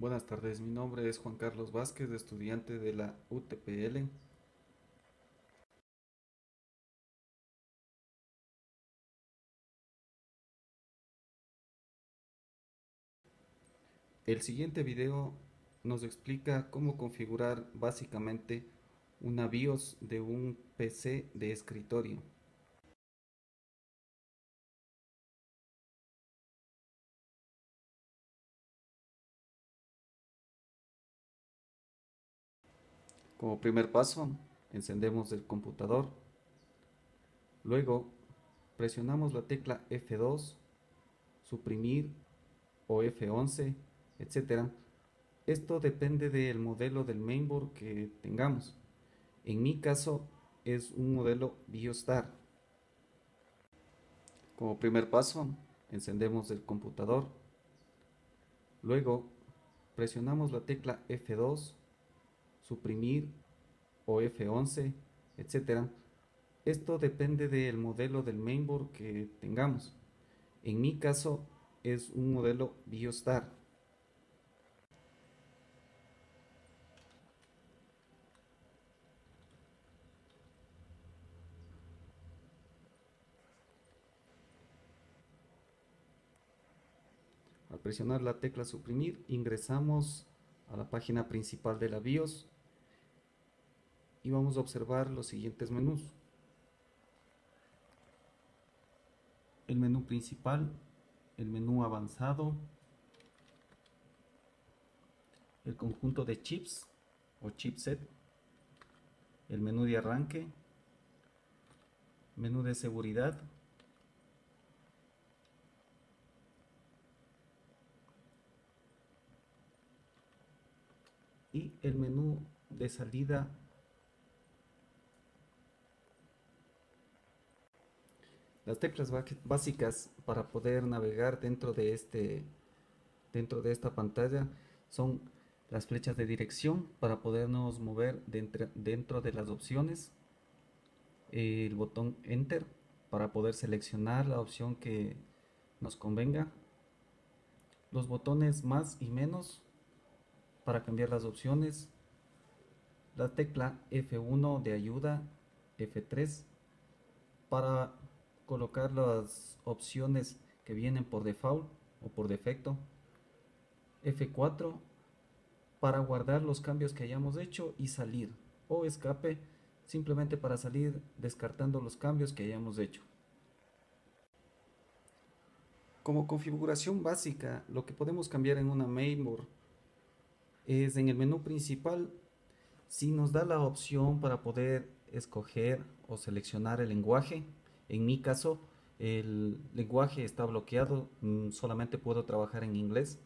Buenas tardes, mi nombre es Juan Carlos Vázquez, estudiante de la UTPL. El siguiente video nos explica cómo configurar básicamente una BIOS de un PC de escritorio. Como primer paso, encendemos el computador, luego presionamos la tecla F2, suprimir o F11, etc. Esto depende del modelo del mainboard que tengamos. En mi caso es un modelo BioStar. Como primer paso, encendemos el computador, luego presionamos la tecla F2, suprimir o F11, etc. Esto depende del modelo del mainboard que tengamos. En mi caso es un modelo BioStar. Al presionar la tecla suprimir, ingresamos a la página principal de la BIOS y vamos a observar los siguientes menús. El menú principal, el menú avanzado, el conjunto de chips o chipset, el menú de arranque, menú de seguridad, y el menú de salida. Las teclas básicas para poder navegar dentro de esta pantalla son las flechas de dirección para podernos mover dentro de las opciones, el botón Enter para poder seleccionar la opción que nos convenga, los botones más y menos para cambiar las opciones, la tecla F1 de ayuda, F3 para colocar las opciones que vienen por default o por defecto, F4 para guardar los cambios que hayamos hecho y salir, o escape simplemente para salir descartando los cambios que hayamos hecho. Como configuración básica, lo que podemos cambiar en una mainboard es en el menú principal. Si nos da la opción para poder escoger o seleccionar el lenguaje, en mi caso el lenguaje está bloqueado, solamente puedo trabajar en inglés.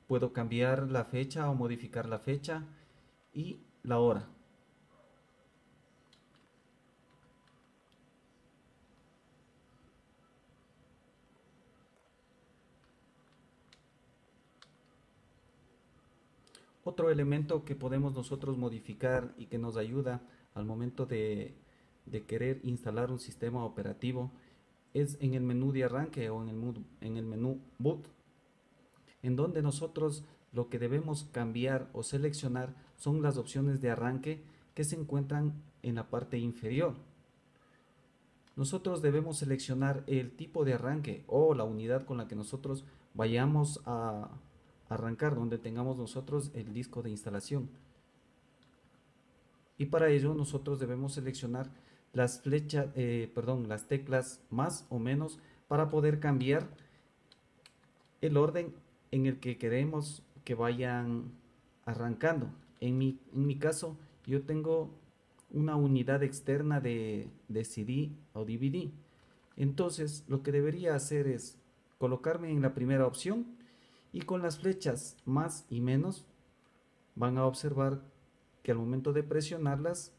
Puedo cambiar la fecha o modificar la fecha y la hora. Otro elemento que podemos nosotros modificar y que nos ayuda al momento de querer instalar un sistema operativo es en el menú de arranque o en el menú boot, en donde nosotros lo que debemos cambiar o seleccionar son las opciones de arranque que se encuentran en la parte inferior. Nosotros debemos seleccionar el tipo de arranque o la unidad con la que nosotros vayamos a arrancar, donde tengamos nosotros el disco de instalación. Y para ello nosotros debemos seleccionar las teclas más o menos para poder cambiar el orden en el que queremos que vayan arrancando. En mi caso, yo tengo una unidad externa de CD o DVD. Entonces, lo que debería hacer es colocarme en la primera opción y con las flechas más y menos van a observar que al momento de presionarlas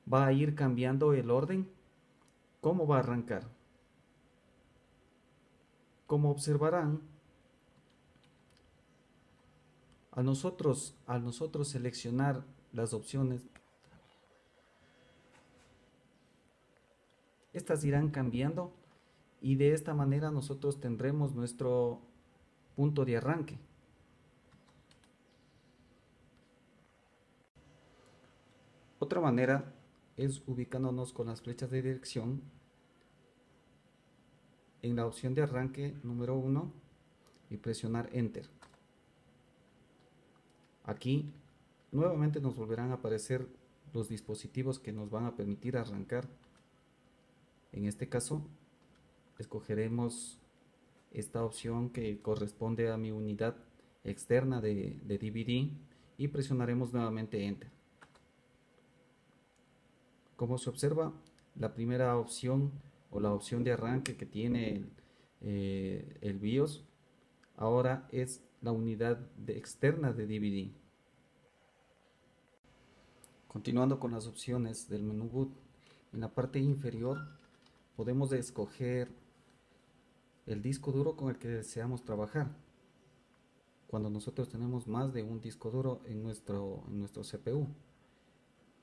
va a ir cambiando el orden, cómo va a arrancar. Como observarán, al nosotros seleccionar las opciones, estas irán cambiando y de esta manera nosotros tendremos punto de arranque. Otra manera es ubicándonos con las flechas de dirección en la opción de arranque número 1 y presionar Enter. Aquí nuevamente nos volverán a aparecer los dispositivos que nos van a permitir arrancar. En este caso escogeremos esta opción que corresponde a mi unidad externa de DVD y presionaremos nuevamente Enter. Como se observa, la primera opción o la opción de arranque que tiene el BIOS ahora es la unidad externa de DVD. Continuando con las opciones del menú Boot, en la parte inferior podemos escoger el disco duro con el que deseamos trabajar. Cuando nosotros tenemos más de un disco duro en nuestro CPU,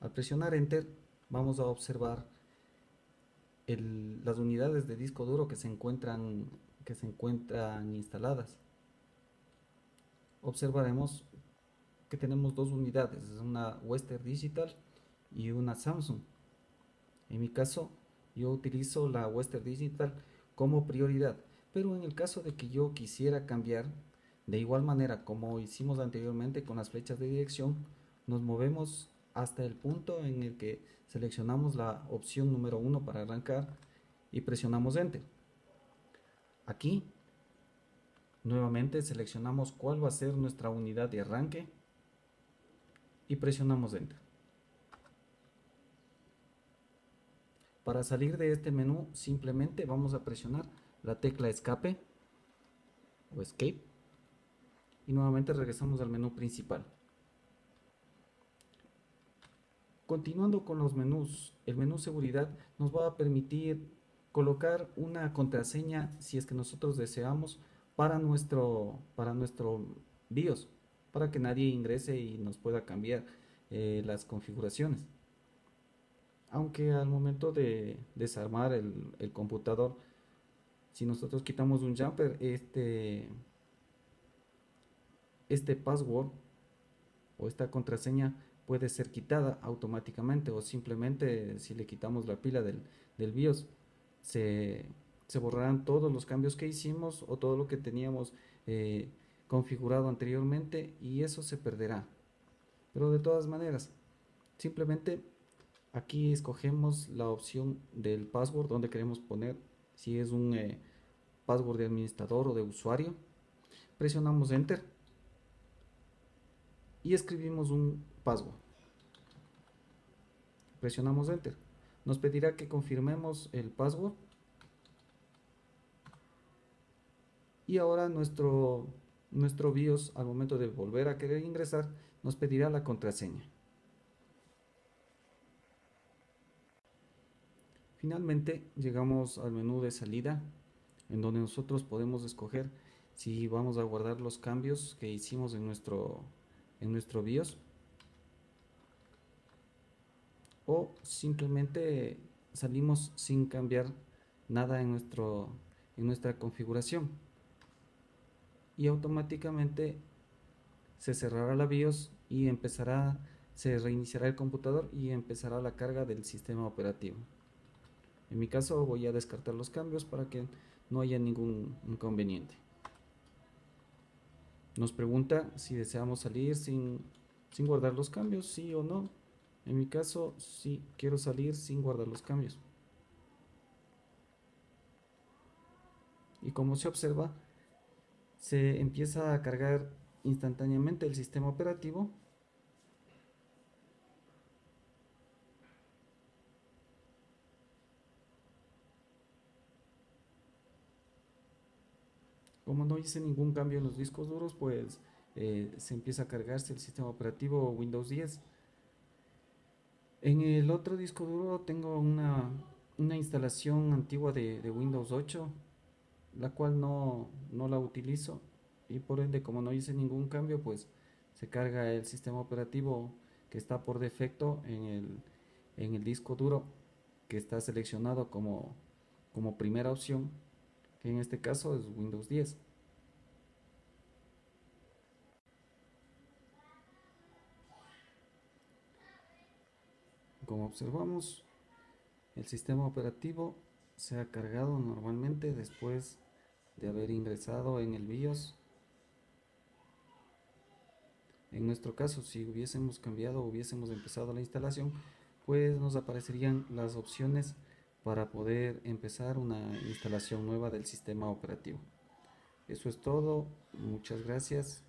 al presionar Enter vamos a observar las unidades de disco duro que se encuentran instaladas. Observaremos que tenemos dos unidades, una Western Digital y una Samsung. En mi caso, yo utilizo la Western Digital como prioridad, pero en el caso de que yo quisiera cambiar, de igual manera como hicimos anteriormente con las flechas de dirección, nos movemos hasta el punto en el que seleccionamos la opción número 1 para arrancar y presionamos Enter. Aquí nuevamente seleccionamos cuál va a ser nuestra unidad de arranque y presionamos Enter. Para salir de este menú simplemente vamos a presionar la tecla escape o escape y nuevamente regresamos al menú principal. Continuando con los menús, el menú seguridad nos va a permitir colocar una contraseña si es que nosotros deseamos para nuestro BIOS, para que nadie ingrese y nos pueda cambiar las configuraciones. Aunque al momento de desarmar el computador, si nosotros quitamos un jumper, este password o esta contraseña puede ser quitada automáticamente, o simplemente si le quitamos la pila del BIOS se, se borrarán todos los cambios que hicimos o todo lo que teníamos configurado anteriormente, y eso se perderá. Pero de todas maneras, simplemente aquí escogemos la opción del password donde queremos poner, si es un password de administrador o de usuario, presionamos Enter y escribimos un password. Presionamos Enter. Nos pedirá que confirmemos el password y ahora nuestro BIOS, al momento de volver a querer ingresar, nos pedirá la contraseña. Finalmente llegamos al menú de salida, en donde nosotros podemos escoger si vamos a guardar los cambios que hicimos en nuestro BIOS o simplemente salimos sin cambiar nada en nuestra configuración, y automáticamente se cerrará la BIOS y se reiniciará el computador y empezará la carga del sistema operativo. En mi caso voy a descartar los cambios para que no haya ningún inconveniente. Nos pregunta si deseamos salir sin guardar los cambios, sí o no. En mi caso, sí, quiero salir sin guardar los cambios. Y como se observa, se empieza a cargar instantáneamente el sistema operativo. Como no hice ningún cambio en los discos duros, pues se empieza a cargarse el sistema operativo Windows 10. En el otro disco duro tengo una instalación antigua de Windows 8, la cual no la utilizo, y por ende, como no hice ningún cambio, pues se carga el sistema operativo que está por defecto en el disco duro que está seleccionado como primera opción, que en este caso es Windows 10. Como observamos, el sistema operativo se ha cargado normalmente después de haber ingresado en el BIOS. En nuestro caso, si hubiésemos cambiado o hubiésemos empezado la instalación, pues nos aparecerían las opciones para poder empezar una instalación nueva del sistema operativo. Eso es todo, muchas gracias.